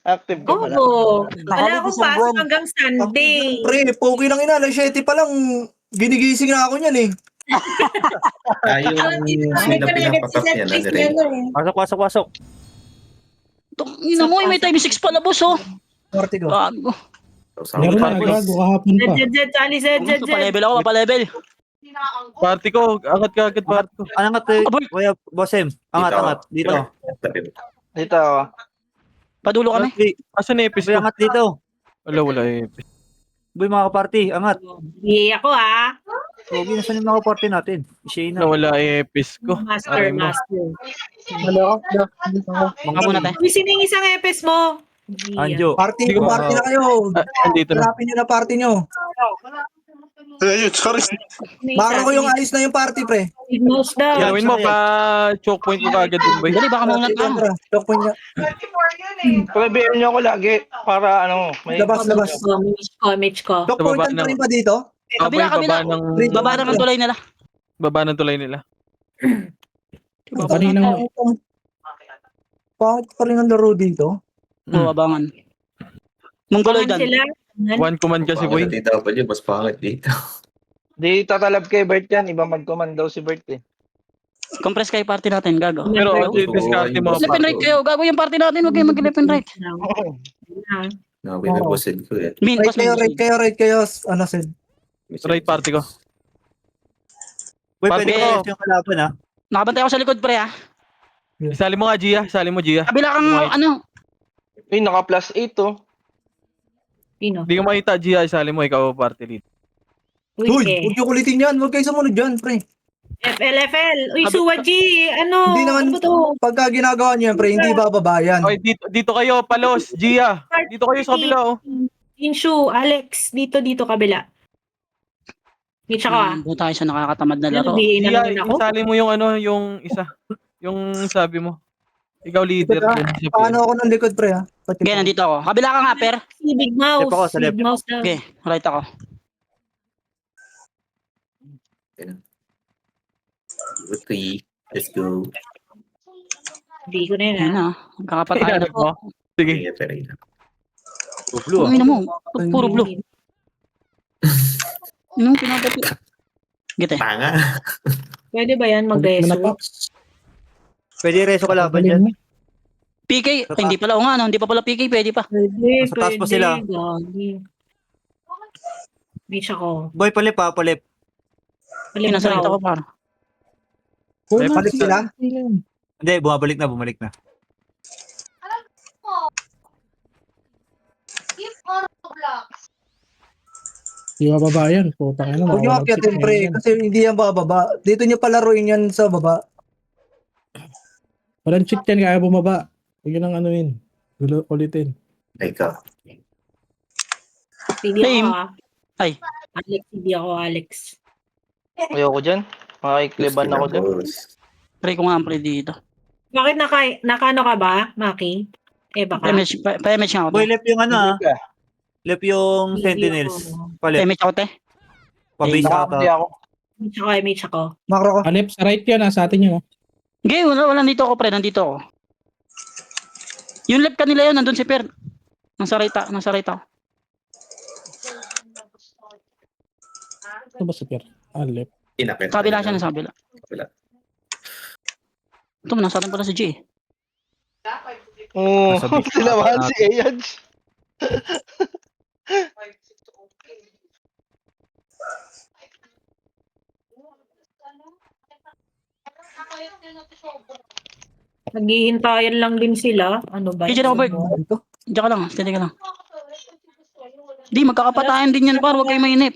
Active ka pala. Oo. Wala Nakalive akong isang pasok buwan. hanggang Active yan, Sunday. pre. Pogi lang ina. Alas 7 pa lang. Ginigising na ako niyan eh. Yung sino pinapatak niya na ni Ray. Pasok. Ina mo, may time 6 pala, boss, oh. Party ko. Gago. Sabi Meron ko, na gago kahapon pa. Zed, Charlie, Zed. Papalevel ako, papalevel. Party ko, angat ka agad party ko. Angat eh. Kuya, Bossem. Angat. Dito. Dito ako. Padulo kami. Asan na epis Boy, ko? angat dito. Wala epis. Boy, mga kaparty. Angat. Hindi ako Pogi, nasan yung mga kaparty natin? Ishay na. Wala epis ko. Master. Mga muna tayo. Uy, sino yung isang epes mo? Anjo. Party Hindi ko party na kayo. Andito na. Hanapin nyo na party nyo. Maro ko yung ayos na yung party, pre. Signals daw. Gawin mo pa choke point mo kagad dun, boy. Dali, baka maungat ka. Lock point niya. Palabihan niyo ako lagi para ano, may Labas. Mitch ko. Lock point baba pa rin pa dito. Kabila. Baba ng tulay nila. Baba ng tulay nila. Kanina Pangit pa rin ang laro dito. Abangan. Mongoloidan. Sila. One command kasi, boy. Tita pa dyan, mas pangit dito. Di tatalab kay Bert yan. Iba mag-command daw si Bert eh. Compress kayo party natin, gago. Pero discard mo. Left and right kayo, gago yung party natin, huwag kayo mag-left and right. Binabusin ko eh. Min, pas Right kayo. Ano, Sid? Right party ko. Boy, Party pwede ko. ko yung kalaban ha. Nakabantay ako sa likod, pre, ha. Isali mo nga, Gia. Isali mo, Gia. Kabila kang, ano, Uy, naka plus 8 oh. Pino? Hindi ko makita, Gia. Isali mo, ikaw party lead. Uy, Uy, huwag yung kulitin yan. Huwag kayo sumunod dyan, pre. FL. Uy, Suwaji. Ano? Hindi naman, Ano ba to? pagka ginagawa niyo yan, pre, hindi bababa yan. Okay, dito kayo, Palos, Gia. Dito kayo sa kabila, oh. Inshu, Alex. Dito, kabila. Mitch ako doon tayo sa nakakatamad na laro. Nabihin na Gia, naman ako. isali mo yung ano, yung isa. Yung sabi mo. Ikaw leader. Paano ako ng likod, pre, ha? Okay, nandito ako. Kabila ka nga, per. Si Big Mouse. Left ako, sa left. Big Mouse daw. Okay, right ako. Three. Let's go. Hindi ko na yun, Ayan ha? na, magkakapatayan na po. Sige. Sige, pero yun. Blue Ang ina mo, puro blue. Anong pinapati? Gite. Tanga. Pwede ba yan mag-reso? Pwede reso kalaban dyan. PK, ay, hindi pala, o nga, no, hindi pa pala PK, pwede pa. Pwede, Nasa taas pa sila. Gagi. Mitch ako. Boy, palip. Pinasalita ko, par. Balik sila. Hindi, bumalik na. Di bababa yan. Putang ina. Huwag nyo akyatin, pre, kasi hindi yan bababa. Dito nyo palaruin yan sa baba. Walang cheat yan kaya bumaba. Huwag yun ang ano yun. Ulitin. Ikaw. Hindi Same. ako, ha? Ay. Alex, hindi ako, Alex. Ayoko dyan. Makikliban ako dyan. Pre ko nga, pre, dito. Bakit nakano ka ba, Maki? Eh, baka. Pa-image nga ako. Boy, left yung ano ha. Left yung Sentinels. Palip. Pa-image ako, te. Pabase Nakakapati ata. ako. Mitch ako. Makro ko. Alep, sa right yun sa atin yun. Okay, wala nandito ako, pre, nandito ako. Yung left kanila yun, nandun si Per. Nasa right ako. Ito ba si Pierre? Alep. Inakit. Kabila siya, nasa kabila. Kabila. Ito, nasa atin pala si G. Oo. Nasa beach Sinabahan natin. si Ayaj. Naghihintayan lang din sila. Ano ba? Diyan ako, Bert. Diyan ka lang, steady ka lang. Di, magkakapatayan din yan, par. Huwag kayo mainip.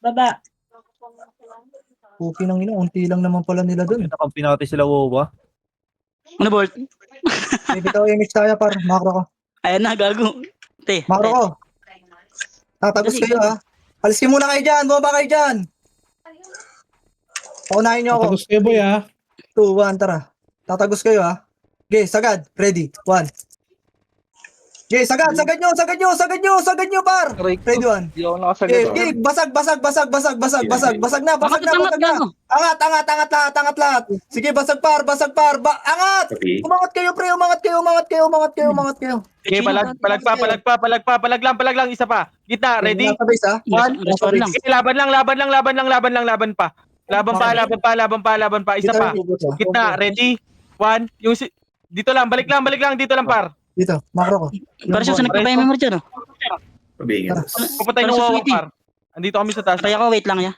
Baba. Puki ng ina, unti lang naman pala nila dun. Nakampi natin sila Wowa. Ano, Bolt? May bitaw yung tayo, par. Makro ko. Ayan na, gago. Te. Makro ko. Tatagos kayo, ha? Alisin muna kayo dyan. Bumaba kayo dyan. Paunahin nyo ako. Tapos kayo boy 2, 1, tara. Tatagos kayo, ha? Okay, sagad. Ready. 1. Okay, sagad nyo, par. Aray ko. Ready one. Hindi ako nakasagot. Okay, basag na. Gago. Angat lahat. Sige, basag par. Angat! Copy. Umangat kayo, pre. Umangat kayo. Sige, palag lang. Isa pa. Gitna, ready? Nasa base, ha? Last one lang. Sige, laban pa. Laban pa. Isa pa. Gitna, ready? One. Dito lang, balik lang, dito lang, par. Dito, makro ko. Para siya sa nagpapay-memory dyan, oh. Copy. Papatay ng Para sa wawa, sweetie. par. Andito kami sa taas. Kaya ko, wait lang, ya.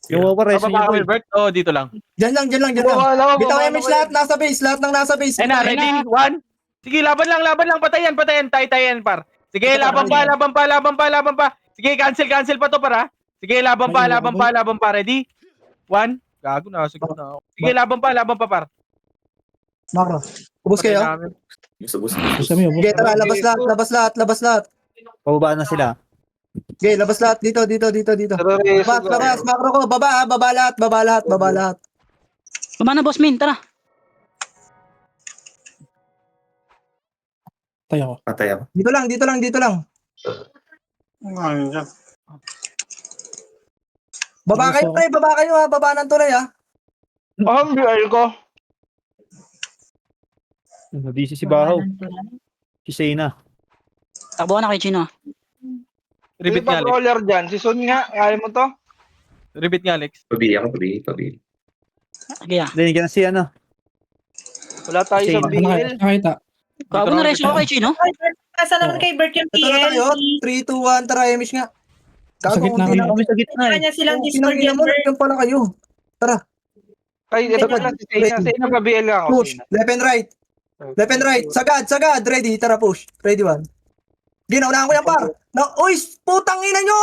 Yung operation Pababa niya, kami, boy. Bert. Oh, dito lang. Diyan lang. Bitaw image lahat, nasa base. Lahat ng nasa base. Ayun na, ready? One. Sige, laban lang. Patayan. Tayo, par. Sige, laban pa. Sige, cancel pa to, para. Sige, laban pa. Ready? One. Gago na, sige na. Sige, laban pa, par. Makro. Ubus kayo. Gusto. Gusto mo yun. Okay, tara, labas lahat. Pababa na sila. Okay, labas lahat. Dito. Labas, makro ko. Baba lahat. Kumana, boss min, tara. Tayo ako. Patay ako. Dito lang. Baba kayo, pre. Baba ng tulay, ha. Ang BL ko. Busy si Bahaw. Si Seyna. Takbo na kay Chino. Repeat Yung nga, Alex. roller dyan. Si Sun nga. Kaya mo to? Repeat nga, Alex. Copy. Sige, ya. Dinig ka na si ano. Wala tayo sa Same. BL. Nakita. Gago na rin siya kay Chino. Asa naman kay Bert yung Ito na PL? tayo. 3, 2, 1. Tara, image nga. Sa gitna Unti kami. lang. Kami sa gitna eh. Kanya silang Discord Kinangina yung mo, Bert. nandiyan pala kayo. Ay, ito pala si Seyna. Seyna pa BL lang ako. Push. Left and right. Sagad. Ready. Tara, push. Ready, one. Ginaunahan ko yan, par. Uy, putang ina nyo!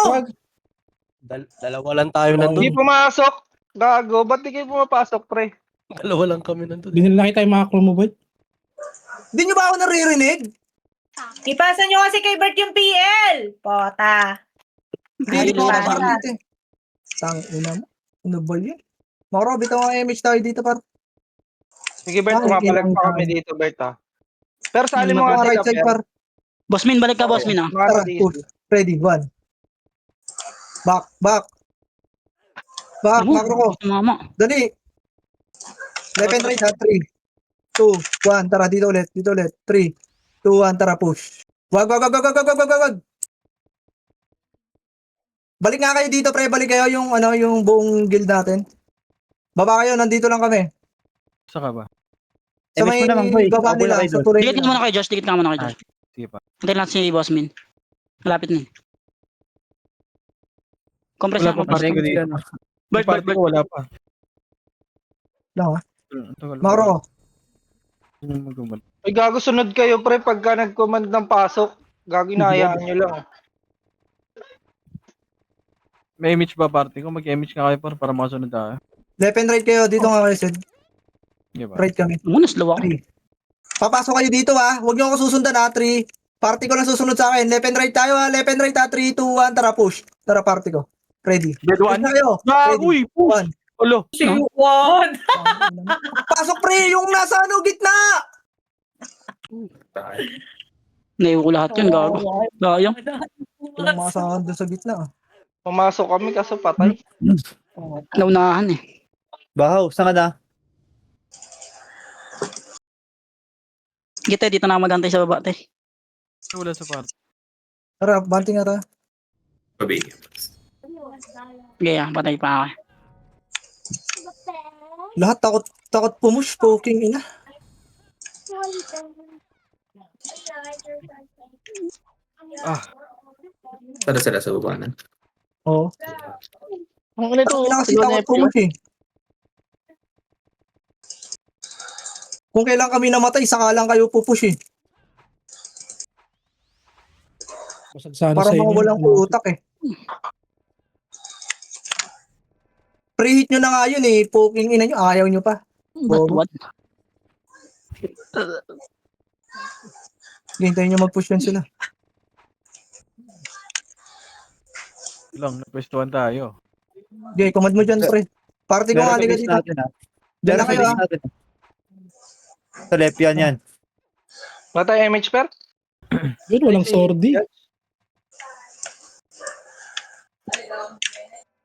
Dalawa lang tayo Hindi nandun. pumasok. Gago. Ba't di kayo pumapasok, pre? Dalawa lang kami nandun. Di nila nakita yung mga crew mo, boy. Di nyo ba ako naririnig? Ipasa nyo kasi kay Bert yung PL. Pota. Hindi ko Ay, ako dito eh. Tang ina mo. Ano ba yun? Makro, bitaw ang image tayo dito, par. Sige, Bert. Pumapalag pa kami dito, Bert, ha? Pero sali mo Mga nga right sila, side, Bert. par. Boss min, balik ka, boss min, ah. Tara, push. Ready, one. Back. Makro ko. Mama. Dali. Left and right, ha? 3, 2, 1. Tara, dito ulit. 3, 2, 1. Tara, push. Wag. Balik nga kayo dito, pre. Balik kayo yung buong guild natin. Baba kayo, nandito lang kami. Saka ba? Sa Image may mo naman, boy. baba Abo na nila, kayo sa doon. tulay Dikit ka nila. muna kay Josh, Sige pa. Hintayin natin si boss min. Malapit na eh. Compress Wala na, pa, compress pare ko na. dito. Bert, Party ko, wala pa. Lang, ha? Tagal pa. Makro ko. Ay, gago, sunod kayo, pre. Pagka nag-command ng pasok, gago, inahayaan nyo lang. May image ba, party ko? Mag-image nga kayo, para makasunod tayo. Left and right kayo. Dito nga kayo, Sid. Di ba? Right kami. Muna, slow ako. 3. Papasok kayo dito, ha? Huwag nyo ako susundan, ha? 3. Party ko lang susunod sa akin. Left and right tayo, ha? Left and right, ha? 3, 2, 1. Tara, push. Tara, party ko. Ready. Dead one? Push na kayo. Ready. Uy, push! 1. Ulo. Siwan. Pasok, pre! Yung nasa gitna! Naiwo ko lahat yun, gago. Gayang. Yung mga saan doon sa gitna, ha? Pumasok kami, kaso patay. Naunahan eh. Bahaw, saan ka na? Gite, dito na ako magantay sa baba, te. Wala sa party. Tara, banting nga tayo. Copy. Gaya, patay pa ako. Lahat takot pumush, poking ina. Sana sila sa baba na. Oo. Ang ito, Kailangan kasi takot pumush, eh. Kung kailan kami namatay, saka lang kayo pupush, eh. Basag sana Para sa inyo. mga walang utak, eh. Preheat nyo na nga yun, eh. Poking ina nyo, ayaw nyo pa. What? Hintayin nyo mag-push yan sila. Lang, napwestuhan tayo. Okay, command mo dyan, pre. Party ko nga, liga dito. Diyan na kayo, ha? Sa left yan. Matay image, per? Yun, walang sordi.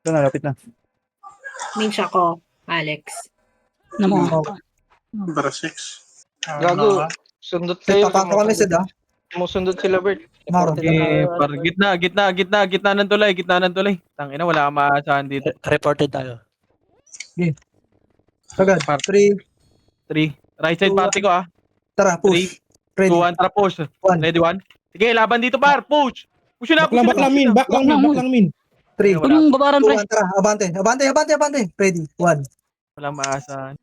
Ito na, lapit na. Minch ako, Alex. Na mo. Number 6. Gago. Sundot Sid, kayo. papasok kami, Sid, ah. Musundot sila, Bert. Maro. Okay, par gitna ng tulay. Tangina, wala kang maasahan dito. Reported tayo. Sagad. Par. 3, 3. Right side party ko tara, push. 2, Ready. 1, tara push. 1, Ready, 1. Sige, laban dito par, push. Push na, Back lang min. Back lang min. 3, Huwag yung babaran, 2, pre. 1, tara. Abante. Ready. 1. Wala maasahan.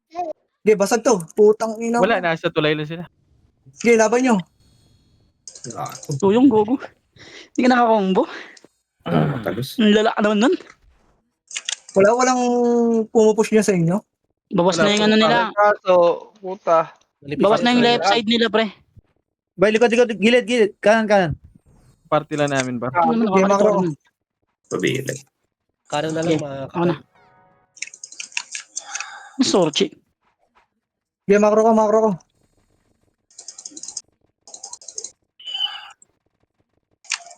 Okay, basag to. Putang ina. Wala, nasa tulay lang sila. Okay, laban nyo. Tuyong gogo. Hindi ka nakakombo. Matalos. Ang lala ka naman nun. Walang pumupush niya sa inyo. Bawas Wala na yung po, ano nila. Kaso, puta. Bawas na yung left side nila, pre. Bay, likod. Gilid. Kanan. Party lang namin ba? Ano naman Okay, nakakatawa makro. nun. Pabili. Kanan na lang mga Ako na. Sorchi. Okay, makro ko.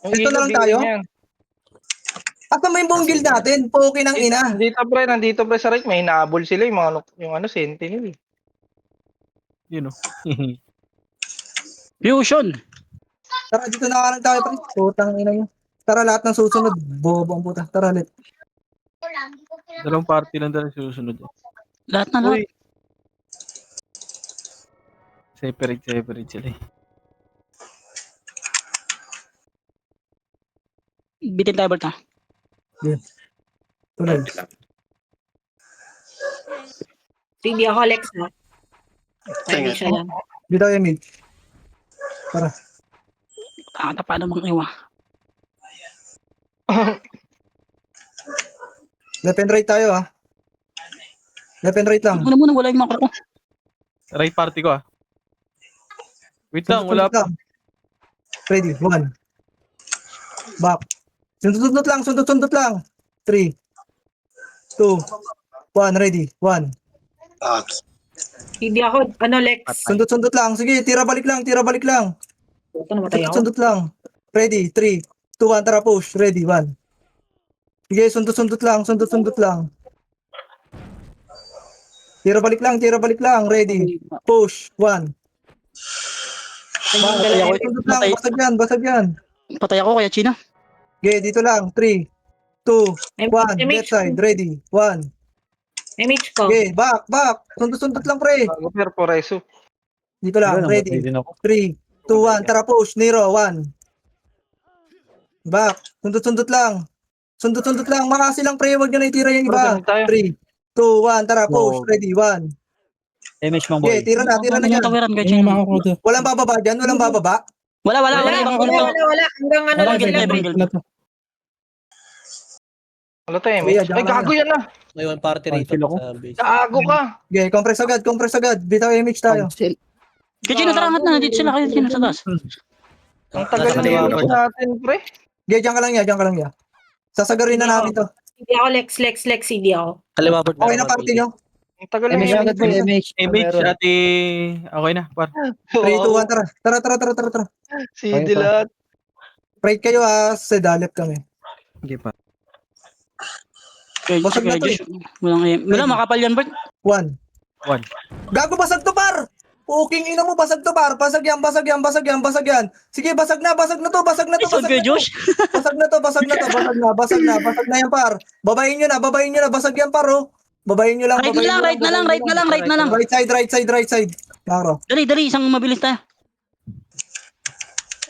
Ito na lang tayo? Asa mo yung buong guild natin? Poke ng ina. Nandito pre sa right, may inaabol sila yung mga yung ano sentinel. Yun o. Fusion. Tara, dito na lang tayo, pre. Putang ina nyo. Tara, lahat ng susunod. Bobo ang puta. Tara, let. Dalawang party lang dala susunod. Lahat na lahat. Uy, Separate sila eh. Bitin tayo, Bert, ha? Tuloy. Hindi ako, Alex, ha? Hindi siya lang. Dito kayo, mid. Takata pa namang iwa. Left and right tayo, ha. Left and right lang. Muna, wala yung makro ko. Right party ko Wait lang, wala pa. Ready, 1. Back. Sundot lang. 3, 2, 1, ready, 1. Hindi ako, Lex. Sundot lang. Sige, tira balik lang. Ito namatay ako. Sundot lang. Ready, 3, 2, 1, tara push. Ready, 1. Sige, sundot lang. Tira balik lang. Ready, push, 1. Sundot lang, basag yan. Patay ako kaya China. Okay, dito lang. 3, 2, 1. Left side, ready, 1. Image ko. Okay, back. Sundot lang, pre. bago per Poreso. Dito lang, ready. Din ako. 3, 2, 1. Tara push. Nero, 1. Back. Sundot lang. Makasi lang, pre. Huwag nyo na itira yung iba. Ganun tayo. 3, 2, 1. Tara push. Ready, 1. Image mang Okay, boy. tira na Ano dyan. tawiran kay Yung China? mga ko to. Walang bababa dyan. Wala. Ibang gulo. Hanggang ano Walang lang sila, ibang Bert. gulo. Na to. Wala tayo, Kuya, Ay, diyan ka gago yan May one party rito Cancel ako. sa base. Gago ka. Okay, compress agad. Bitaw image tayo. Kay China, tara, angat na. Dito sila kayo China sa taas. Ang tagal Nasa na kaliwa yung ko. natin, pre. Okay, dyan ka lang ya. Sasagarin na namin to. Hindi ako, Lex. Hindi ako. Kaliwa Bert. Okay na party nyo. Ang tagal na Image yung agad boy. Image. Image ati okay na, par. 3, 2, 1. Tara. CD lahat. Right kayo, ha. Sa dalip kami. Sige pa. Kay Basag na to, Josh. Wala, makapal yan, Bert. 1. 1. Gago, basag to, par! Puking ina mo, basag to, par! Basag yan! Sige, basag na to! Basag kay Josh. Basag na yan, par! Babayin nyo na, basag yan, par, oh! Babayin nyo lang, Right na lang. Right side. Makro. Dali, isang mabilis tayo.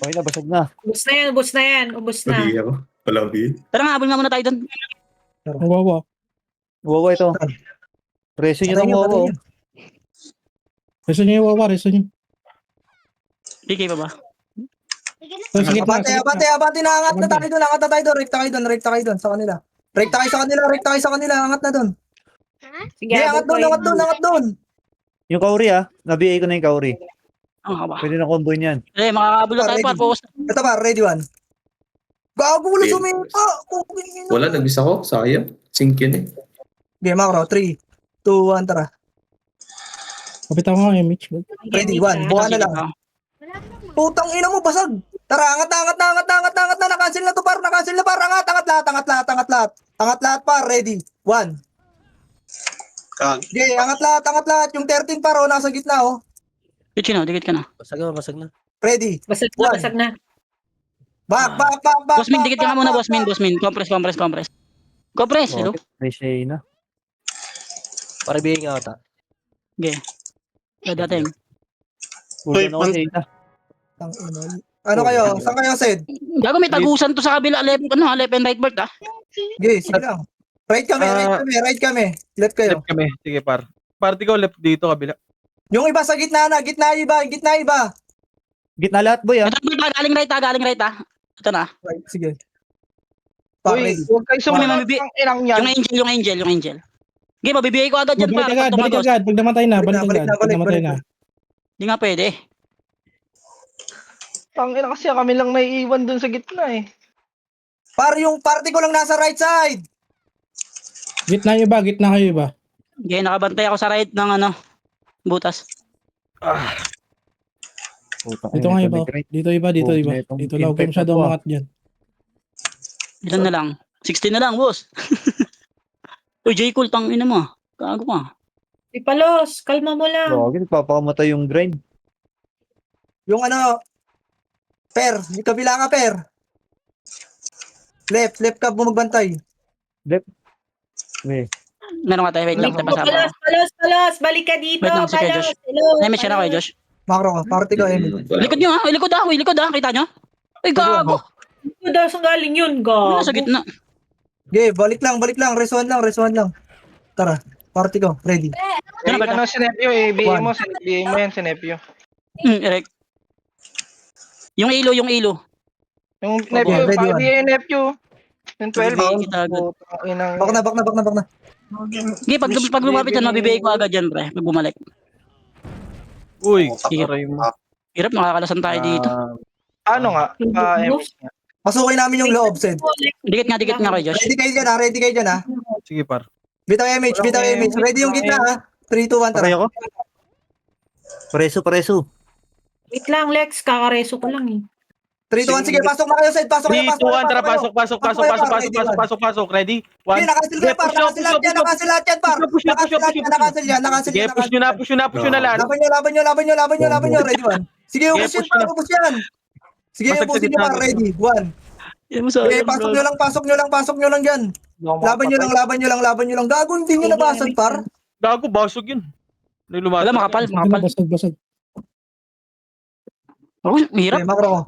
Okay na, basag na. Ubus na. Pabili ako. Walang bili. Tara nga, habol nga muna tayo doon. Wawa. Wawa ito. Reso nyo Patay ng nyo, wawa. patay nyo. Reso nyo yung wawa, reso nyo. DK pa ba? So, sige pa. Abante, naangat na tayo doon, rekta kayo doon, sa kanila. Rekta kayo sa kanila, angat na doon. Sige, Angat doon. Yung kauri Nabi ko na yung kauri. Ang haba. Pwede na combo yan. Makakabol na tayo, par. Focus. Ito pa, ready 1. Gago, wala sumipa. Wala, nag-miss ako. Sayang. Sink yun eh. Okay, makro. 3, 2, 1, tara. Kapit ako nga, image. Ready, 1. Buka na lang. Putang ina mo, basag. Tara, angat na. Nakancel na to, par. Nakancel na, par. Angat lahat. Angat lahat, par. Ready. 1. Kag. Okay, angat lahat. Yung 13, par, oh, nasa gitna, oh. Dikit ka na. Basag na. Ready. Basag na, One. basag na. Back. Boss Min, dikit ka nga muna, Boss Min. Compress. Hello? May Shayna. Para bigay nga ata. Okay. Dadating. Uy, Ano ko Shayna? Ano kayo? Saan kayo, Sed? Gago, may tagusan to sa kabila. Left and right, Bert, ah. Okay, sige lang. Right kami. Left kayo. Left kami. Sige, par. Party ko, left dito, kabila. Yung iba sa gitna na. Gitna iba. Gitna lahat, boy, ah. Ito, Bert, galing right, ah. Ito na. Right, sige. Par, Uy, ready. huwag kayo sumunod Mamibi- ng inang yan. Yung angel. Okay, mabibigay ko agad yan, Balik para. agad. Pag namatay na, Balik na. Hindi nga pwede. Tangina kasi kami lang naiiwan dun sa gitna eh. Par, yung party ko lang nasa right side. Gitna kayo iba. Okay, nakabantay ako sa right ng butas. Dito nga iba. Dito iba. Dito lang. Huwag kayo masyado umangat dyan. Ilan na lang? 16 na lang, boss. Uy, J. Cool, tangina mo. Gago ka. Ipalos, kalma mo lang. Bakit nagpapakamatay yung grind? Yung Per, yung kabila ka, Per. Left ka bumagbantay. May. Meron ka tayo, wait lang. Tayo pasama. Palos, balik ka dito. Wait lang, sige, Palos, Josh. hello. May siya na kayo, Josh. Makro ka, party ko, Emil. Likod nyo, ha? Likod ha? Kita nyo? Ay, gago. Ito daw saan galing yun, Wala gago. sa gitna. Okay, balik lang. Resuan lang. Tara, party ko, ready. Ano ba ito? Sinepyo eh. BM mo yan, sinepyo. Erect. Yung ilo. Yung nephew, Okay, ready, one. yung nephew. Yung 12. Kita agad. Bak na. Okay, pag lumapit yan, mabibigay ko agad yan, pre. Pag bumalik. Uy, Sige. aray mo. Hirap, makakalasan tayo dito. Ano nga? Pasukin namin yung loob, Sed. Dikit nga kayo, Josh. Ready kayo dyan, ha? Sige, par. Bitaw image. Ready yung gitna, ha? 3, 2, 1, tara. Pareho ko? Pareso. Wait lang, Lex. Kakareso ko lang eh. 3, 2, 1, sige, pasok na kayo, Sed. 3, 2, 1, tara, pasok. Ready? 1. Okay, nakancel ka, par. Nakancel lahat yan, par. Nakancel yan. Sige, push nyo na lahat. Laban nyo. Ready, 1. Sige, ubus yan. Sige, Basag sa ubusin nyo, gitna. par. Ready, 1. Yan mo sa Okay, pasok nyo lang dyan. Laban nyo lang. Gago, hindi nyo nabasag, par. Gago, basog yun. Wala, makapal. Basag. Oh, hirap. Okay, makro ko.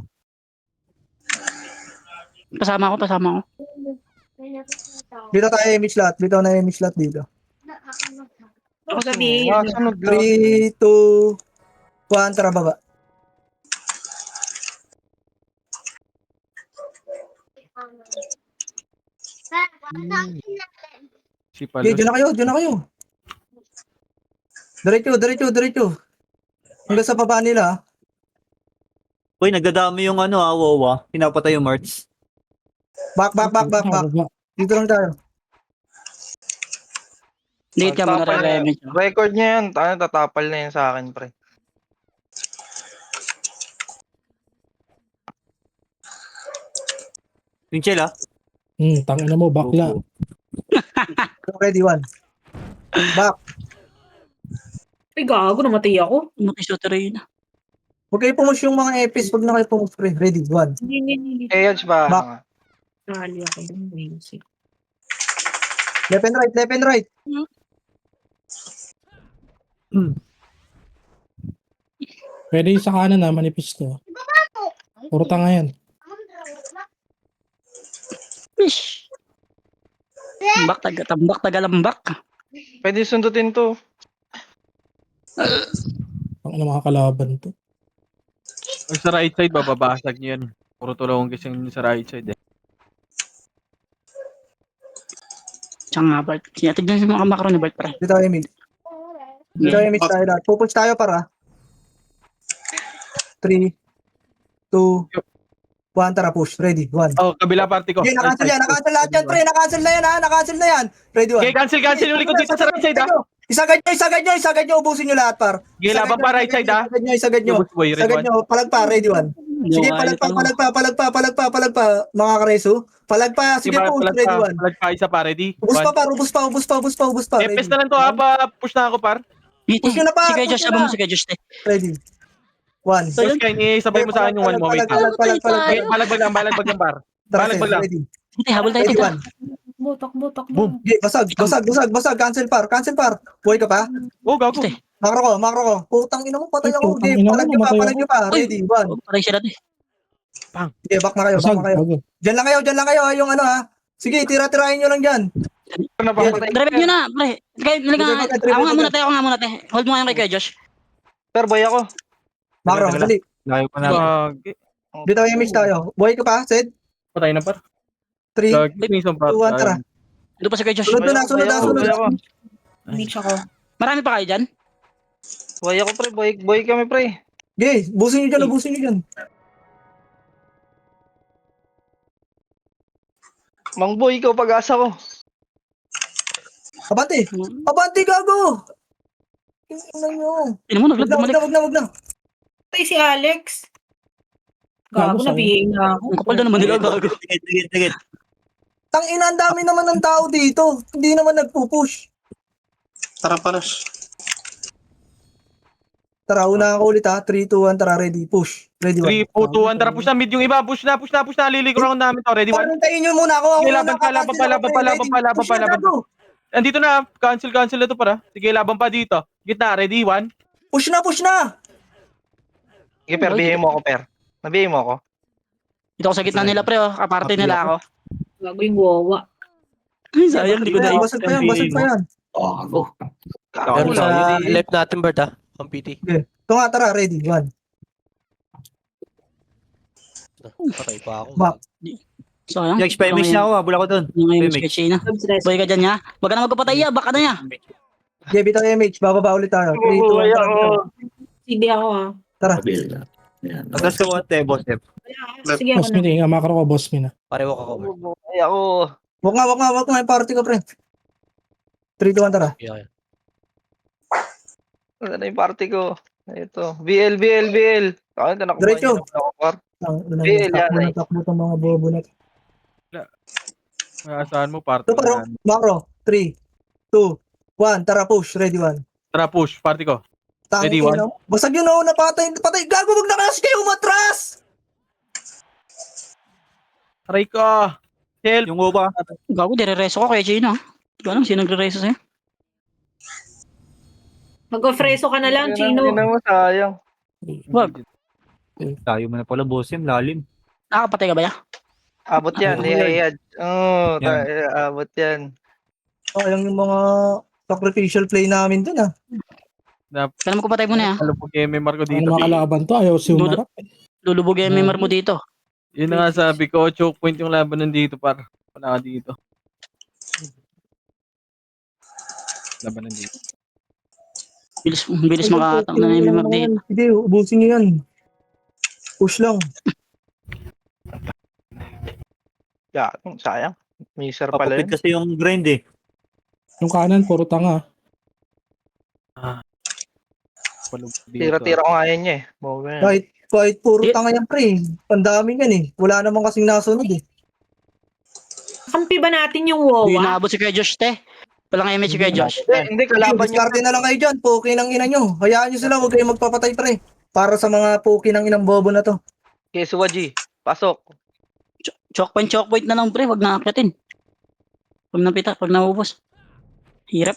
Pasama ko. Dito tayo image lahat. Bitaw na image lahat dito. Ako sabihin. Sunod lang. 3, 2, 1, tara baba. Si Okay, Palos. dyan na kayo. Diretso. Hanggang sa baba nila, ha? Uy, nagdadami yung Wawa. Pinapatay yung March. Back. Dito lang tayo. Dikit ka muna rin. Record niya yan. Tatapal na yan sa akin, pre. Pinchel, ah. Tangina mo, bakla. Ready, 1. Back. Ay, gago, namatay ako. Makisoterin. Huwag kayo pumush yung mga epis pag na kayo pumush, pre. Ready, 1. Hindi. Edge ba? Back. Nali ako dun. Music. Left and right. Pwede yung sa kanan na, manipis to. Puro tanga yan. Fish. Tambak, tagalambak. Pwede sundutin to. Ang mga kalaban to. Pag sa right side, bababasag nyo yan. Puro tulong kasi sa right side. Tsaka nga, Bart. Tignan yung mga makro ni Bart, pre. Dito tayo image. Tayo lahat. Pupush tayo, para. 3, 2, 1, tara, push. Ready, 1. Oh, kabila party ko. Okay, nakancel lahat yan, pre. Nakancel na yan. Ready, 1. Okay, cancel yung likod dito sa right side, ha. Isagad nyo, ubusin nyo lahat, par. Sige, laban pa right side, ha? Isagad nyo. Lubos boy, red Isagad one. nyo, palagpa, ready one. Sige, palagpa, mga kareso. Palagpa, sige po, ready one. Palag pa, isa pa, ready? Ubus One. pa, par, ubus pa, ready. Epes na lang to, ha? Push na ako, par. Dito. Push nyo na pa, Si Kuya push Josh, nyo sabay mo na. si Kuya Josh, te. Ready. One. So, Sky, sabay mo sa akin yung one mo, wait lang. Palag. Okay, balagbag lang, par. Tara, Balagbag lang. ready. Te, habol tayo, Ready te. one. Takbo. Boom. Okay, basag, cancel par. Buhay ka pa? Oh, gago. Te. Makro ko. Putang ina mo, patay Ay, ako. putang Okay, ina mo, palag namatay nyo pa. Uy. Ready, one. Patay sila, te. Okay, back na kayo. Basag, bago. Diyan lang kayo, yung ano ha. Sige, tira-tirahin nyo lang dyan. Ano ba? Yeah. Drive nyo na, pre. Ako nga muna, te. Hold mo nga yung kay Kuya Josh. Per boy ako. Makro, Teka lang. dali. Layo pa na. Gagi. Bitaw image tayo. Buhay ka pa, Sed? Patay na, par. 3, 2, Gagi, minsan, par. 1, tara. Ito pa si Kuya Josh. Sunod na. Boy ako. Mix ako. Marami pa kayo dyan? Boy ako, pre. Boy kami, pre. Okay, busin nyo dyan. Mang boy, ikaw pag-asa ko. Abante, gago! Tingnan nyo. Ino mo, naglag bumalik. Wag na. Patay si Alex. Gago, Gago, nabihing na ako. Ang kapal na naman nila, gago. Tigit. Tangina, ang dami naman ng tao dito. Hindi naman nagpupush. Tara, palos. Tara, una ako ulit ha. 3, 2, 1, tara, ready. Push. Ready, 3, 4, 1. 2, 1. Tara, push na mid yung iba. Push na. Liliko round namin to. Ready, 1. Parantayin nyo muna ako. Sige, laban pa. Andito na. Cancel na to, para. Sige, laban pa dito. Gitna. Ready, 1. Push na. Sige, per. Bihin mo ako, per. Nabihin mo ako. Dito ako sa gitna nila, pre. Kaparte nila ako. Gago yung wawa. Ay, sayang, di ko na Basag pa yan. Pero sa left natin, Bert, ha? Pang PT. Ito nga, tara, ready. 1. Patay pa ako. Back. Sayang. Jax, pa-image na ako, habol ako dun. Yung may Image. sketchy na. Boy ka dyan, ya. Wag ka na magpapatay, ya. Baka na, ya. Okay, bitaw image. Bababa ulit tayo. 3, 2, 1, Boy tara. ako. Sige ako ah. Pabil na. Yan. Tapos ko, boss, F. Sige ako Boss na. me, makro ko, boss me na. Pareho ka, Bert. Boy ako. Wag nga. Yung party ko, pre. 3, 2, 1, tara. Yeah. Ano na yung party ko? Ito. BL. Ako ito nakuha Diretso. niyo ako, par. Takbo itong mga bobo na. Asahan mo, party. Ito, paro. Makro. 3, 2, 1. Tara, push. Ready, 1. Tara, push. Party ko. Ready, Tangin one. na. Basag yung nauna, patay. Gago, wag na kasi kayo umatras! Aray ko. Help. Yung upa. Gago, dire-reso ko kay Gina. Hindi ko alam sino nagre-reso sa'yo. Mag-ofreso ka na lang, Chino. Yun mo, sayang. Wag. Tayo mo na pala, boss, M. Lalim. Nakakapatay ka ba, ya? Abot yan. Niyayad. Oo, Yan. abot yan. Sayang yung mga sacrificial play namin dun, ah. Kaya naman kupatay mo na, ya. Alupog yung MMR ko Ano dito. makalaban to, ayaw si Umarap. Lulubog yung MMR mo dito. Yun na nga sabi ko, choke point yung laban nandito, par. Wala ka dito. Laban nandito. Bilis makakatang na yung MMR dito. Hindi, ubusin nyo yan. Push lang. Yeah, sayang. Miser pala Papapit yun. kasi yung grind, eh. Yung kanan, puro tanga. Palubog dito. Tira-tira ko nga yan niya eh. Bobo yan. Kahit puro Di- tanga yan, pre. Pandami yan, eh. Wala namang kasing nasunod, eh. Kampi ba natin yung Hindi wawa? naabot si Kuya Josh, te. Walang MH si Kuya Josh. Hindi, kalaban niya. Diskarte na lang kayo dyan. Puki ng ina nyo. Hayaan nyo sila. Huwag kayong magpapatay, pre. Para sa mga puki ng inang bobo na to. Kesuwa G. Pasok. Choke point na lang, pre. Wag nakakyatin. Pag naubos. Hirap.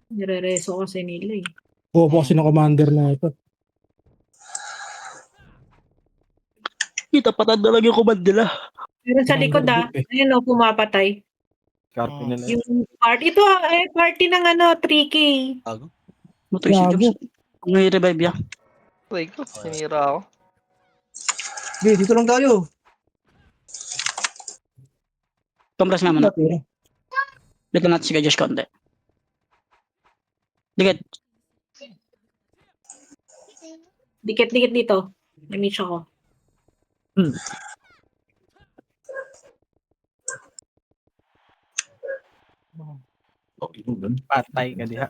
Nire-reso kasi nila eh. Bobo kasi ng commander na ito. Tapatan na lang yung command nila. Pero sa likod ayun o, pumapatay. Scarpe nila. Yung party, ito party ng 3K. Matoy si Gago. Josh. Kung may revive ya. Play ko. Sinira ako. Okay, dito lang tayo. Tumbras nga muna. Dito natin si Kuya Josh konti. Dikit-dikit dito. May-meet ako. Oh, yun. Patay ka diha.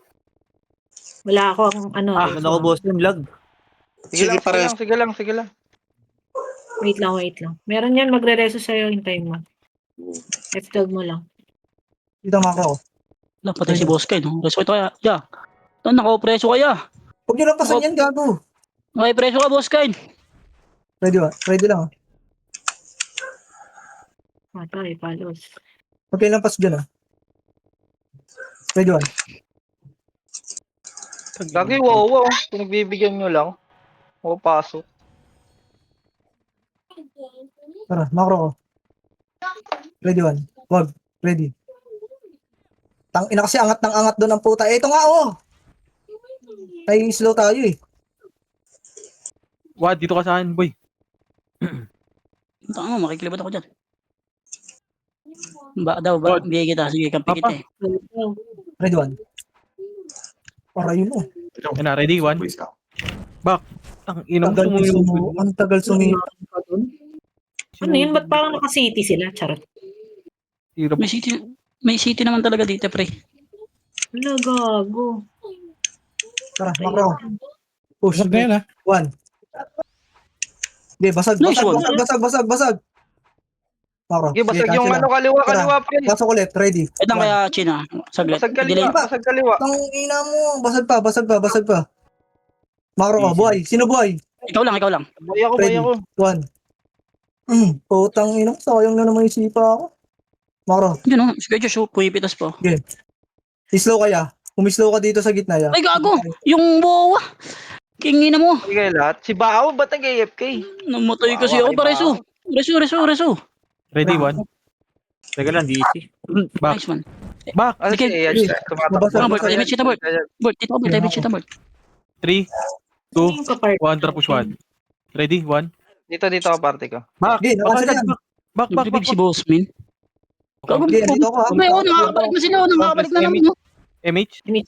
Wala ako ang ano. Ano ako, boss? Yung lag. Sige lang, Sige, pares. sige lang, sige lang. Wait lang. Meron yan, magre-reso sa'yo, hintayin mo. F-dog mo lang. Dito ako. Wala, patay si Boss Kyle. No? Reso ito kaya. Yeah. Nakapreso kaya. Huwag nyo lang pasan yan, gago. Nakapreso ka, Boss Kyle. Ready ba? Ready lang. Matay, palos. Huwag kayo lang pas dyan, ah. Ready ba? Lagi wow, pinagbibigyan nyo lang. O pasok. Tara, macro ko. Ready one. Wag. Ready. Tang ina kasi angat ng angat doon ang puta. Ito nga oh. Ay slow tayo eh. Wad, dito ka sa akin, boy. Tama mo, makikilibat ako dyan. Ba daw, ba? Bigay kita. Sige, kampi kita eh. Ready one. Para yun oh. Yan na, ready, one. Back. Ang inong Tagal sumulong. sumo. Ang tagal sumo. Ano yun? Ba't parang naka-city sila? Charot. Hirap. May city naman talaga dito, pre. Wala, gago. Tara, macro. Push. Basag na yan, ah. One. Okay, basag. Nice one. Basag. Macro. Sige, basag yung ano, kaliwa, pre. Pasok ulit. Ready. Wait lang kaya, China. Saglit. Basag Delay. kaliwa, basag kaliwa. Tang ina mo. Basag pa. Macro ka. Buhay. Sino buhay? Ikaw lang. Boy ako. One. Putang ina. Sayang na naman yung sipa ako. Macro. Yun o, sige Josh, pumipitas po. Slow kaya. Kumislow ka dito sa gitna ya. Ay, gago! Yung bowa! Kingina mo! Sige lahat. Si Bao, ba't nag-AFK? Namatay kasi ako, pareso! Reso! Ready, one. Teka lang, DC. Back. Nice one. Back. Ano Sige. si Edge? Mabasa- Bert, damage kita, Bert. Bert, dito ka, Bert, damage kita, Bert. 3, 2, 1, tapos 1. Ready, one. Dito ako, party ko. Back. Okay, nakasan yan. Back. Nagbibig si Boss, min. Gago, Okay, dito ako ha. May nakakabalik na sila, nakakabalik na naman, no? MH. 3,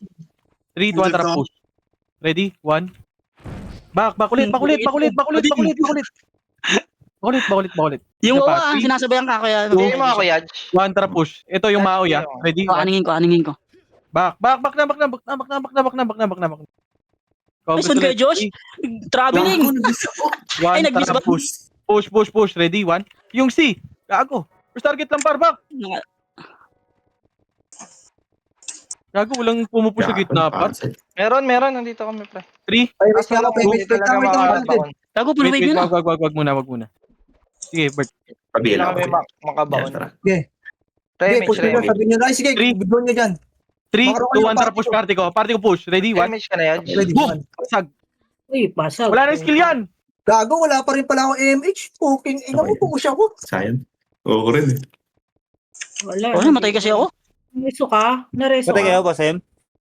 2, 1, tara, push. Ready, one. Back ulit. Bakulit. Yung Ito pa, wawa, three. sinasabayan ka, kaya... Hindi mo ako, Yaj. 1, tara, push. Ito yung Mao, ya. Ready, Aningin ko. back na. Ay, saan kayo, Josh? Traveling! Ay, One, nag-miss tara, ba? push. Ready, one. Yung C. Gago. First target lang, par, back. Gago, walang pumupush sa gitna, par. Meron. Nandito kami, pre. 3. Ay, wait lang ako. Wait lang. Gago, full wave yun, ah. Wag muna. Sige, Bert. Hindi lang kami makabaon. Okay, Remage, push nyo. Sabi nyo na. Ay, sige. Three. Bigyan nyo dyan. 3, Makaro 2, kayo, 1, tara, push. Party ko push. Ready, one. Remage ka na, Yaj. Ready, Boom! one. Pasag. Uy, pasag. Wala nang skill yan. Gago, wala pa rin pala ako AMH. Fucking ina mo, push ako. Sayang. Oo rin eh. Wala. Oh, namatay kasi ako. Nareso ka? Nareso Patay ka? kayo, boss, M?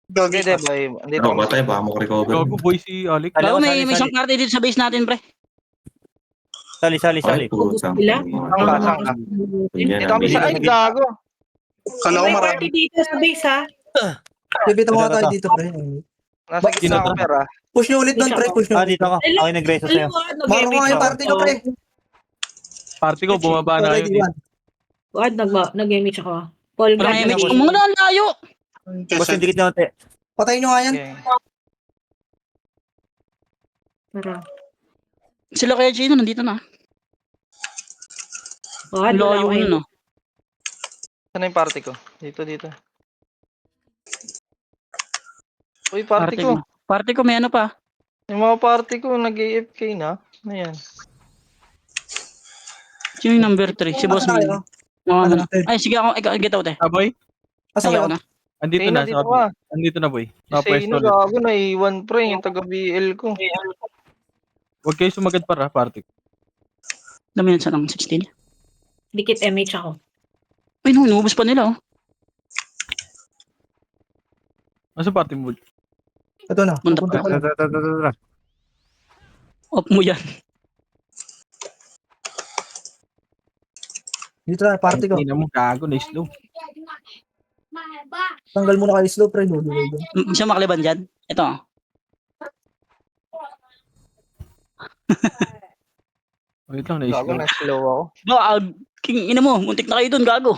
Hindi, boy. Andito Ako kami. matay, baka mo recover. Gago, boy, si Alec. Gago, may Sali. isang party dito sa base natin, pre. Sali. Ay, putang. Sila? Saan ka? Dito kami sa... Ay, gago. Kala ko May marami. party dito sa base, ha? Bibita mo nga tayo dito, pre. Nasa gitna ako, pera. Push nyo ulit doon, pre. Push nyo. Dito ako. Ako yung nag-reso sa'yo. Maro nga yung party ko, pre. Party ko, bumaba na Ready, yun. one. Wad, nag-image ako. Paul Walang God, image. Mga na, ang layo. Boss, yung dikit na unti. Patayin nyo nga yan. Okay. Tara. Sila kaya Gino, nandito na. Wad, Ang layo wala yun, no? Saan na yung party ko? Dito. Uy, party ko. Party ko, may ano pa. Yung mga party ko, nag-AFK na. Ano yan? Sino yung number 3? Si Boss Asa Min. kayo? Ay, sige ako, get out eh. Ah, boy. Asa Ayaw kayo? na. Andito Hey, na. nandito ka. Andito na, boy. Say, Napwesto ulit. gago, naiwan pre, yung taga-BL ko. Huwag kayo sumagad para, party ko. Dami yan sa lang 16. Dikit MH ako. Ay, no, inubos pa nila, oh. Nasa party mo? Ito na. Punta Punta ko na. Tara. Off mo yan. Dito na, party ko. Tingnan mo, gago, na-slow. Tanggal mo na kayo slow, pre. Lululoy doon. Siya makaliban dyan. Ito, oh. Wait lang, Gago, na-slow. na-slow ako. King, ina mo, muntik na kayo dun, gago.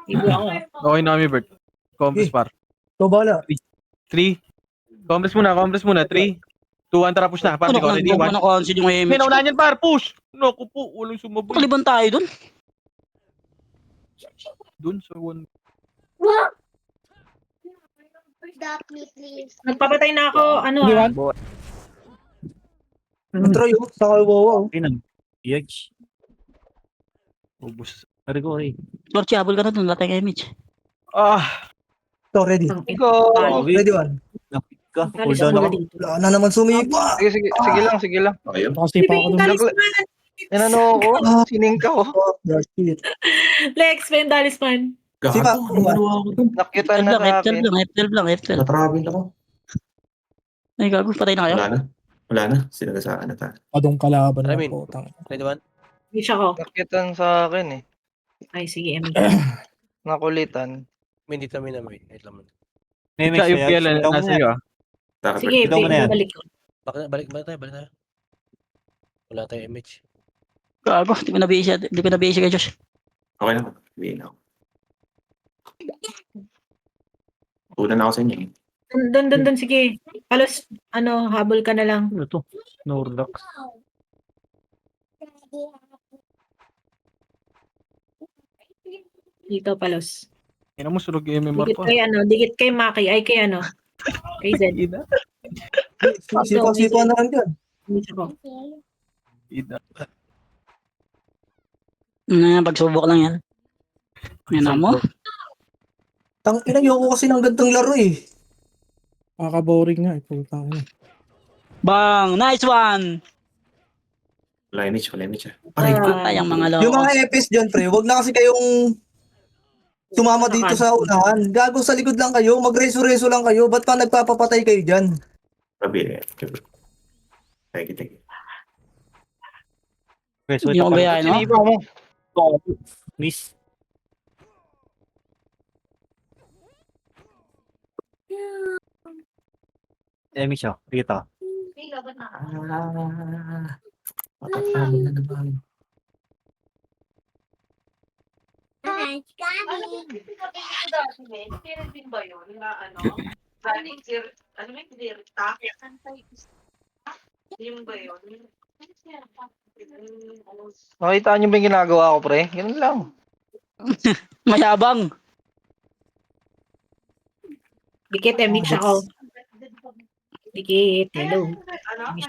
Ibo ako. Okay na kami, Bert. Compass par. Ito, bala. 3. Compress muna. 3, 2, 1, tara push na. Party ko, ready, 1. cancel yung May image. naunahan yan, par, push! Naku po, walang sumaboy. Pakaliban tayo dun. Dun sa 1. Nagpapatay na ako, ano Hindi, ah. one. Troy, oh. Saka Wawa, oh. Pinag. Yikes. Ubus. Pare ko eh. Lord, habol ka na dun. Wala tayong image. So, ready. Go! Ready, one. Ka. Alis Cooldown ako ako. dito. Wala na naman sumipa. Sige lang. Okay yun. Kasi pa ako dun. Talisman! Inano ko? Siningka ko. Oh, that's it. Lex, may talisman. Sipa. Gago, ano ginawa ko dun? Nakyutan F12 na lang, sa F12 akin. lang, F12 lang, F12. Natravel ako. Ay, gago, patay na kayo. Wala na. Sinagasaan na tayo. Padong kalaban na Ramin. po. Tang. Ready one? Hindi siya ko. Nakyutan sa akin eh. Ay, sige, Emmy. Nakulitan. Hindi kami na may. Wait lang. May Sa yung PL, Ikaw nasa muna. iyo, ah. Sige, Ikaw muna yan. balik ko. Balik tayo. Wala tayong image. Gago, di ko na-BA siya kay Josh. Okay na. Sabihin ako. Una na ako sa inyo eh. Doon, sige. Halos, habol ka na lang. Ano to? Norlax. Dito, palos. Ina mo, surog yung MMR Dikit pa. dikit kay Maki, ay kay kay Zed. Ina. Sipa na lang dyan. Hindi siya ko. Ina. Pagsubok lang yan. Yan na mo. Tang ina, yoko kasi ng gantong laro eh. Kaka-boring nga. Putang ina. Bang! Nice one! Wala image ah. Aray ko. Patay ang mga Yung loko. mga EPs dyan, pre, wag na kasi kayong sumama dito sa unahan. Gago sa likod lang kayo, magreso-reso lang kayo. Ba't pa nagpapapatay kayo dyan? Sabi eh. Thank you. Wait, Hindi ko gayahin, no? Sinipa mo. Miss. Emi siya. Kita. Matatalo na naman. Nakita niyo ba yung ginagawa ko, pre? Ganun lang. Mayabang. Dikit, Emmy siya ko. Dikit, hello. Emmy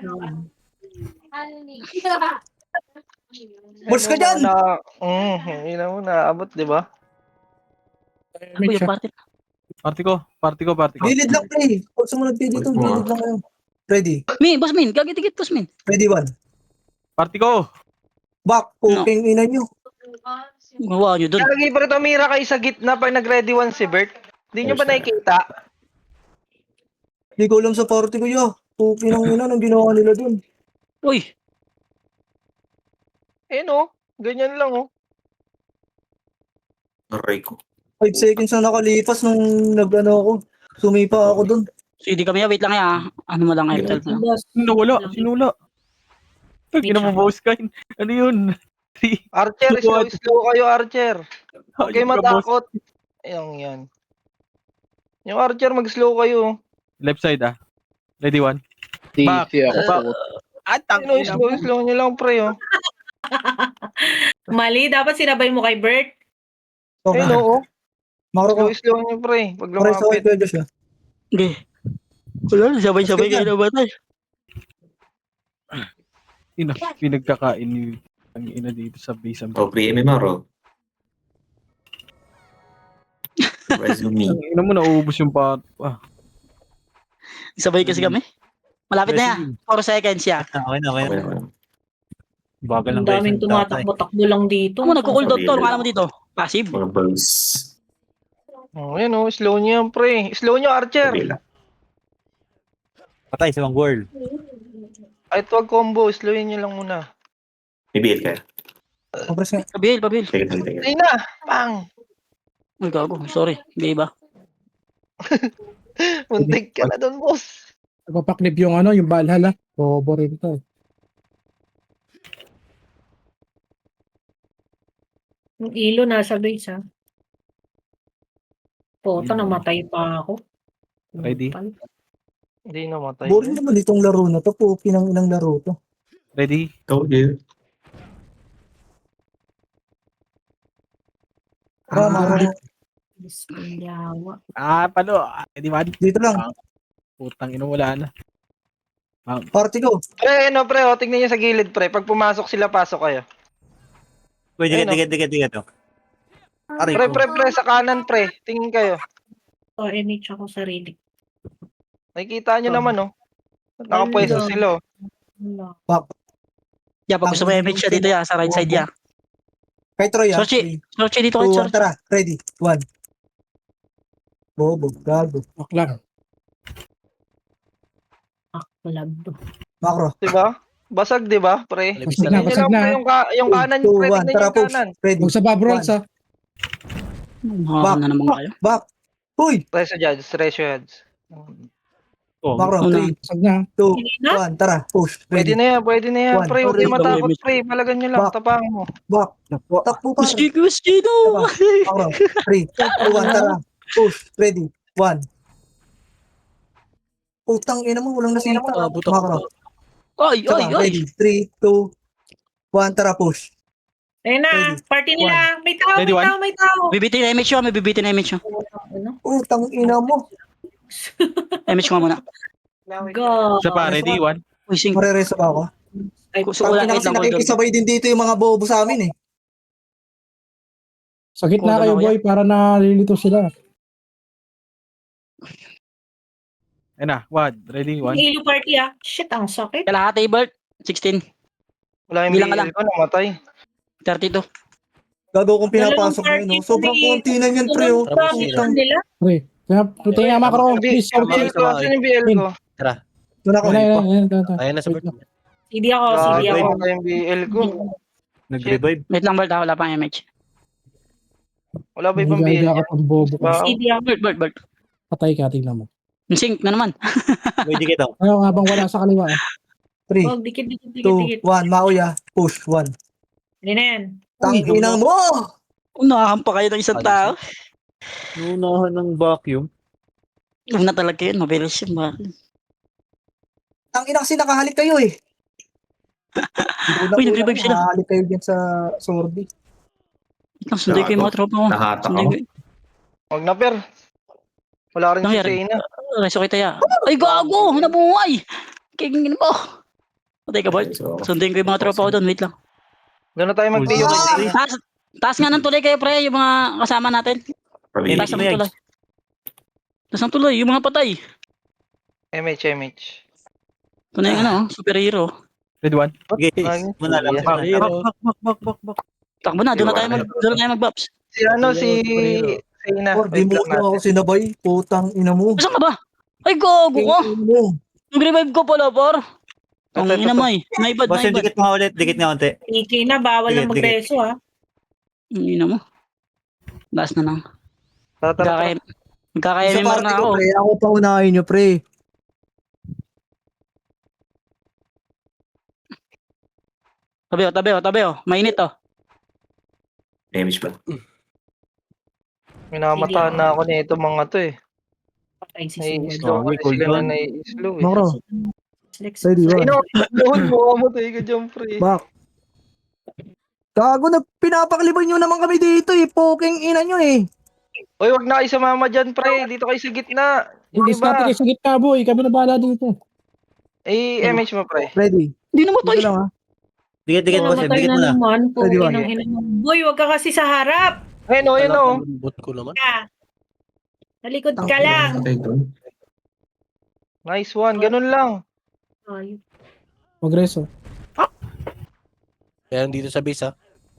siya ko. Bulls ka dyan! Hindi na mo naabot, di ba? Ano yung party? Party ko. Gilid lang, pre. Pag sumunod kayo dito, gilid lang kayo. Ready? Boss Min. Gagit-git, Boss Min. Ready, one. Party ko. Back, puking ina nyo. Gawa nyo dun. Lagi pa rin tumira kayo sa gitna pag nag-ready one si Bert. Hindi nyo ba nakikita? Hindi ko alam sa party ko yun. Puking ang ina nang ginawa nila dun. Uy, No. Ganyan lang, oh. Aray ko. 5 seconds na nakalipas nung ako. Sumipa ako dun. so hindi kami, wait lang ya. Ano mo lang, F12 lang. Sinula. Gina mo, boss kain. Ano yun? Archer, slow kayo, Archer. Huwag kayo Ayun ka, boss. matakot. Yan. Yung Archer, mag-slow kayo. Left side, ah. Ready, one. Back. Back. Atang Slow nyo lang, pre, oh. Mali, dapat sinabay mo kay Bert. Okay. Oo. Makro ko. Slow nyo, pre. Pag Pare sa lumapit. kayo, Josh. Okay. Wala, sabay-sabay kayo na batay. Pinagkakain ni ang ina dito sa base. Oh, pre-MMR oh. Resume. Ang ina mo, nauubos yung part. Sabay kasi kami. Malapit na yan. 4 seconds ya. Okay na. Okay na. Bagal Ang ng daming guys. tumatakbo-takbo lang dito. Ano mo, nagko-cooldown to. Ano mo dito? Passive. Mga balls. Yan, oh. Slow nyo yan, pre. Slow nyo, Archer. Sabi lang. Patay sa mga world. Ay, wag combo. Slow nyo lang muna. May BL kaya. Kompres nga. Pabil. Teka. Ay na! Pang! Uy, gago. Sorry. Hindi ba? Muntik ka na doon, boss. Nagpapaklip yung yung Valhalla. Bobo rin to. Yung ilo nasa base, ha. Puta, namatay pa ako. Ready? Hindi namatay. Boring naman itong laro na to. Puki ng ilang laro to. Ready? Told you. Tara, makro ko. Yawa. Paano? Di ba? Dito lang. Putang ina, wala na. Party ko. Pre, ano pre, o, tignan niyo sa gilid pre. Pag pumasok sila, pasok kayo. Uy, Ayun, dikit. Oh. Aray Pre, ko. pre, sa kanan pre. Tingin kayo. O, NH ako sarili. Nakikita nyo naman, oh. Nakapwesto Hello. sila, oh. Wala. Yeah, pag gusto mo image siya dito, sa right side, yeah. Kay Troy, ah. Sorchi, Sorchi dito, 2, Sorchi. 1, tara. Ready. 1. Bobo, gago. Wak lang. Club. Makro. Diba? Basag, diba, pre? Malibis Basag na na, lang. Tingnan basag nyo lang, na. pre, yung kanan, 2, pre. 1, Tingnan nyo tara, yung push. kanan. Ready. Huwag sa Bob Rolls, One. ha. Mukha na naman kayo. Back. Huy! Reso heads. Oh, Makro. Una. 3, Basag na. 2, Hindi na? 1, tara. Push. Pwede Ready. na yan, One. pre. Huwag kayo Sorry, matakot, image. pre. Palagan nyo lang, Back. tapangan mo. Back. Takbo, par. Gusti no. Diba? Makro. 3, 2, 1, tara. Push. Ready. 1. Putang ina mo, walang nasita. Buto. Makro. Ay, Saka, ay, ay. ready. 3, 2, 1, tara. Push. Ayun na, Ready. party nila. May tao, Ready, one? may tao. Bibitin na image yun, may bibitin na image yun. Ano? Putang ina mo. Image ko nga muna. Go. Isa pa, ready? 1. Uy, sing. Marereso ba ako? Ay, So, wala, Tangina wait kasi lang, hold on. nakikisabay din dito yung mga bobo sa amin eh. Sa gitna Hold on kayo, ako, boy, para nalilito sila. Ayun na, 1. Ready? 1. Halo party ah. Shit, ang sakit. Kalahati, Bert. 16. Wala yung Bilang ka BL lang. ko, namatay. 32. Gago kong Dalawang pinapasok party ngayon. No? Sobrang kami. konti na yan, pre. Oh. Tara, Putang. nila. Pre, tingnan nga makro, please, Yung Sorchi. BL ko, asan yung BL ko? Doon ako. Ayan, eh. ayan, ayan. Ayan na sa Wait bird. lang. CD ako, CD Gago, ako. wala yung BL ko. Nag-revive. Wait lang, Bert. Wala pang image. Wala ba ibang BL Nahiga ka niya? pang bobo ka. Wow. CD ako. Bert. Patay ka, tingnan mo. Sync na naman. Uy, dikit oh. Ano, habang wala sa kaliwa. 3, Oh, dikit. 2, 1. Mauya. Push. 1. Hindi na yan. Tanginang mo! Unahan pa kayo ng isang tao. Nunahan ng vacuum. Una talaga yun. Mabilis yun. Tangina kasi nakahalik kayo eh. Uy, nag-revive sila. Nakahalik kayo dyan sa sordi. Wait lang, sunday ko yung mga tropa mo. Nahatak Sunday ako. ko. Huwag na, per. Wala rin si Nangyari? Zayna. Reso kita ya. Ay, gago! Nabuhay! Kingin mo. Patay ka, Bert. So, Sundayin ko yung mga tropa ko doon. Wait lang. Doon na tayo mag-PO kay Zayna. Taas nga ng tuloy kayo, pre. Yung mga kasama natin. probably. Taas ng tuloy. Taas ng tuloy. Yung mga patay. MH. Ito na yung superhero. Ready? 1. Okay, Ano? muna lang. Bak. Takbo na. Doon na tayo mag-buffs. Si Zayna. Oh, di Wait mo lang ako natin. sinabay. Putang ina mo. Saan ka ba? Ay, gago ko. Tingin mo. Nag-revive ko pala, par. Ang Ito. ina mo eh. May bad, Boss, may yung bad. dikit nga ulit. Dikit nga unti. AK na, bawal na Dikit. magreso ah. Ang ina mo. Last na lang. Tara. Sa Magkaka-MMR party na ko, ako. pre. Ako pa unahin nyo, pre. Tabi oh. Mainit oh. Damage ba? Minamataan na ako nito mga to eh. Patay si Nai-slow Okay, ko cool sila down. na nai-slow eh. Makro. Ready, Ay, 1. no, load mo mamatay ka dyan, pre. Back. Gago, pinapakliban nyo naman kami dito eh. Poking ina nyo eh. Oy, wag na kayo sumama dyan, pre. Dito kayo sa gitna. Hindi Di ba? kayo sa gitna, boy. Kami na bahala dito. Eh, MH mo, pre. Ready. Hindi na Dito matay. lang ha. Dikit, boss. Namatay Dikit na mo na. naman. Pwede ba? Pugin ang ina mo. Boy, wag ka kasi sa harap. Ayun o. Bot ko naman. Talikod ka lang. Patay doon. Nice one. Ganun lang. Ay, Magreso. Kaya dito sa base, ha?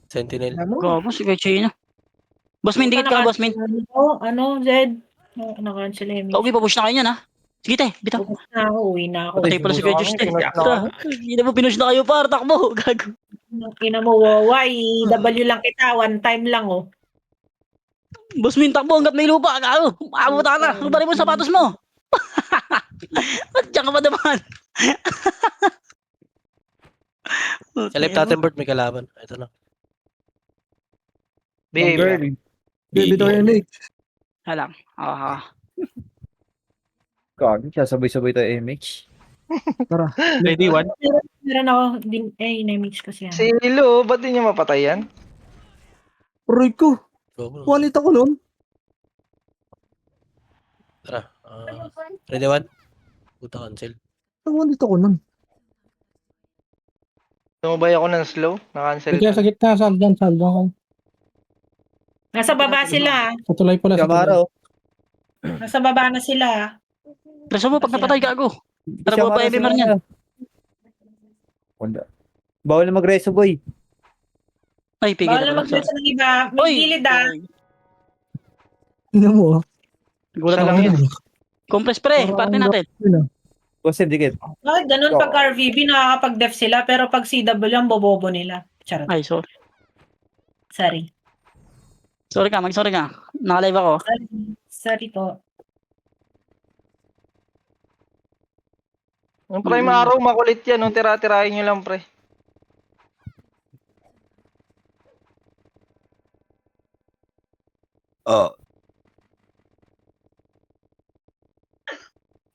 Sentinel. Gago, si kay Chino. Boss Min, dikit ka, Boss Min. Ano, Zed? Na-cancel yung Okay, papush na kayo niyan ha. Sige te, bitaw. Uwi na ako. Patay pala si Kuya Juice te. Pinush na kami. Hindi na mo pinush na kayo par, takbo. Gago. Ina mo, waway. W lang kita. One time lang, oh. Boss Min, takbo hanggat may lupa. Gago. Maabot ka na. Ano ba rin mo yung sapatos mo? Ba't diyan ka pa naman? Sa left natin, Bert, may kalaban. Ito na. Behave. Baby to MH. Halang. Kagi, sabay-sabay tayo MH. Tara. Ready, 1. Meron ako din, na-mix kasi yan. Si Lu, ba't di niya mapatay yan? Aray ko. Go, bro. One hit ako nun. Tara. Ready, one? Puta, cancel. One hit ako nun. Tumabay ako ng slow. Na-cancel Sige, sa ko. gitna, sal dyan. Nasa baba sila. Sa tulay pala, sa tulay. Kamara, oh. Nasa baba na sila. Preso mo pag napatay gago. Tara, Kamara, baba, MMR niyan. Wala. Bawal na mag-reso, boy. Ay, pigil Bawal na ako. mag-dress ng iba. May gilid ah. Tingnan mo. Gulat Siya ako lang yan. yan. Compress pre, parte natin. Bossem, dikit. Ganun pag RVB nakakapag-def sila pero pag CW ang bobobo nila. Charot. Ay, sorry. Sorry. Sorry ka, mag-sorry ka. Naka-live ako. Sorry po. Yung prime araw, makulit yan. No? Tira-tirahin nyo lang, pre. Oh.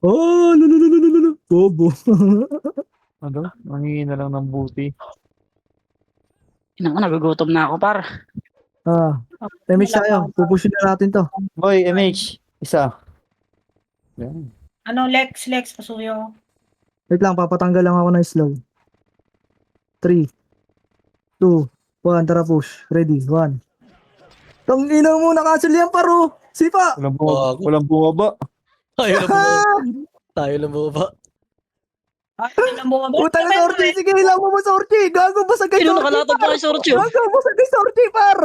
Oh, lulululululu. Bobo. Ano? Mangingi na lang ng buti. Ina ko, nagugutom na ako, par. MH tayo. Pupushin na natin to. Boy, MH. Isa. Yan. Ano, Lex, pasuyo. Wait lang, papatanggal lang ako ng slow. 3, 2, 1, tara push. Ready, 1. Tangina mo, nakancel yan paro. Sipa! Walang bumaba. Tayo lang bumaba. Tayo lang bumaba. Ay, ang bumaba. Puta na sorti, sige, ilang mo ba sorti? Gago, basag kay Sino sorti, nakalatag pa par! kay Sorcho? Gago, basag kay sorti, par!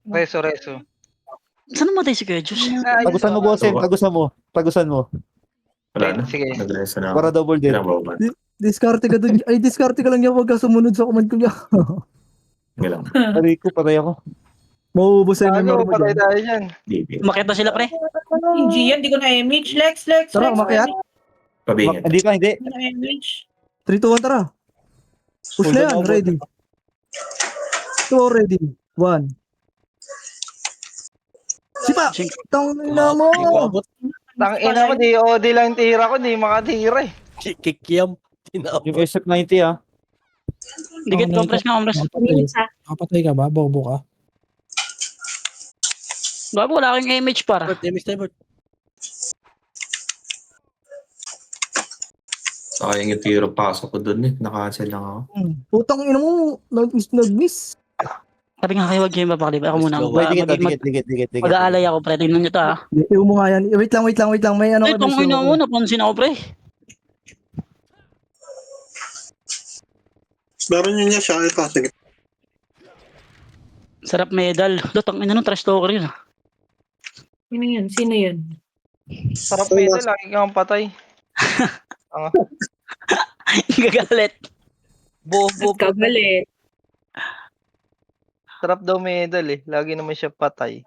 Reso. Saan namatay si Kuya Diyos? Tagusan mo, Bossem. Tagusan mo. Wala na. Sige. Nag-reso na ako. Para double dead. Pinababa. Diskarte ka dun. Ay, diskarte ka lang yan. Huwag ka sumunod sa command ko niya. Hindi lang. Patay ko, patay ako. Mauubos sa Ano, MMR mo patay dyan. tayo dyan. Di. Umakit na sila, pre. Hindi yan, di ko na image. Lex. Tara, umakyat. Pabingan. Hindi pa, hindi. Hindi ko na image. 3, 2, 1, tara. Push na yan, ready. 2, ready. 1. Sipa! Tangina mo! Tangina ko, di OD lang tira ko, di makatira eh. Kikiam. Tinapos. Yung SF90, ah. Dikit, compress nga, compress. Kapatay ka ba? Bobo ka? Bago, wala kang image, par. Damage time, Bert. Sayang yung tiro pasok ko dun eh. Naka-cancel lang ako. Putang ina mo, nag-miss. Sabi nga kayo, wag kayo mapakaliba. Ako muna. Boy, dikit. Mag-aalay ako, pre. Tingnan nyo to, ha. Iwan mo nga yan. Wait lang. May ano Ay, tong ina mo, napansin ako, pre. Meron yun niya siya. Ito, sige. Sarap medal. Dotang ina nun, trash talker yun. Sino yun? Sarap medal, lagi kang patay. Gagalit. Bobo. Kagalit. Sarap daw medal eh. Lagi naman siya patay.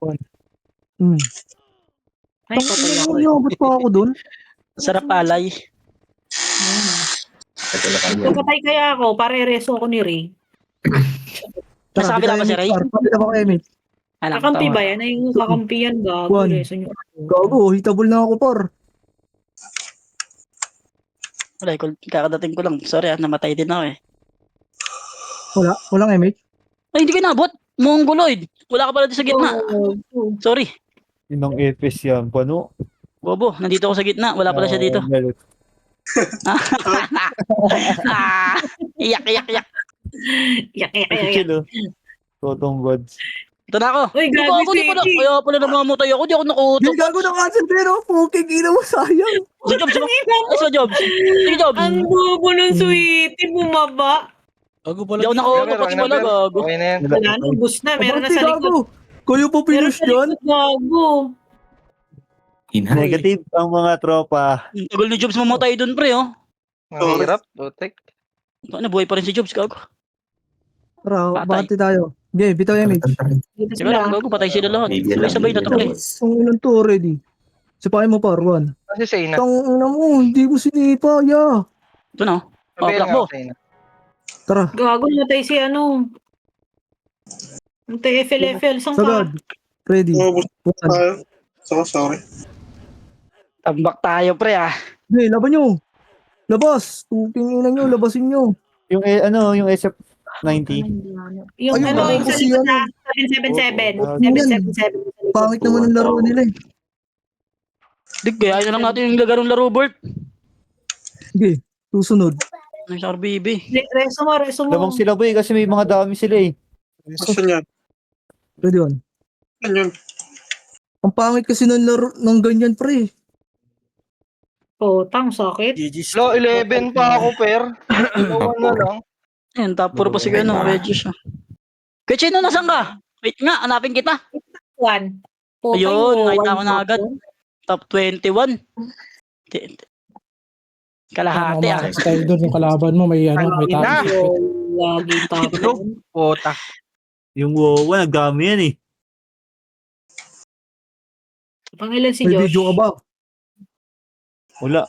Ay, patay ako. Ba't pa ako dun? Sarap alay. Ito na kami. Patay kaya ako, pare-reso ako ni Ray. Nasa kabila ba si Ray? Kapila ba kay Emit? Alam, Kakampi tama. ba yan? Ay, yung kakampi yan, gago. One. Reso nyo. Gago, hitable na ako par. Wala, kakadating ko lang. Sorry, namatay din ako eh. Walang Emit. Ay, hindi ka nabot. Mongoloid. Wala ka pala dito sa gitna. Sorry. Inang epis yan, pano? Bobo, nandito ako sa gitna. Wala pala siya dito. Iyak. Kilo. Totong gods. Ito na ako. Uy, Di gago ba ako, di pala. Kaya pala namamatay ako. Di ako nakuutok. Hindi gago na cancel pero puking ina mo sayang. Si Jobs, ay, si Jobs. Si Jobs. Ang bobo ng sweetie, bumaba. Gago Di pala. ako nakuutok kasi wala gago. Okay na yan. Wala na, bus na. Meron na sa likod. Gago. Kayo pa Meron pinush sa yan? likod, gago. Inay. Negative ang mga tropa. Ang tagal ni Jobs mamatay dun, pre, oh. Ang hirap. Butik. Ano, buhay pa rin si Jobs, gago. Tara, Patay. bakit tayo? Okay, bitaw Emit. Dito Sige lang, sila. gago, patay sila lahat. Bigyan lang, Sabay-sabay na to, pre. bigyan lang. Ang ilan to already. Sipahin mo par, Juan. Kasi sa ina. Tang ina mo, hindi ko sinipa, ya. Ito na, oh. Sabihin Takbo. nga sa ina. Tara, Gago, natay si ano. Natay FL. Saan ka? sagad. Ready. Umabos One. tayo. So, sorry. Tambak tayo, pre, ah. Hey, laban nyo. Labas. Tutingin nyo, labasin nyo. Yung yung SF90. Yung Ayun, ano, ako yung sa si likod ano. na 777. Oo, 777. Pangit naman ang laro nila eh. Dig, kaya na lang natin yung laro, Bert. Sige, susunod. Ng sa RBB. Reso mo. Lamang sila boy kasi may mga dami sila eh. Asan yan? Ready one. Yan yun. Ang pangit kasi ng laro ng ganyan pre. Potang, sakit. Lo, 11 pa ako, per. Dalawa na lang. Ayan, top 4 pa si ano, Regis, ah. Kaya Chino, nasan ka? Wait nga, hanapin kita. One. Ayun, nakita ko na agad. Top 21. Kalahati, ah. Style doon yung kalaban mo, may may Ina. tali. Lagi tapos. Puta. Yung WoW, nagdami yan eh. Pangilan si May Josh? video ka ba? Wala.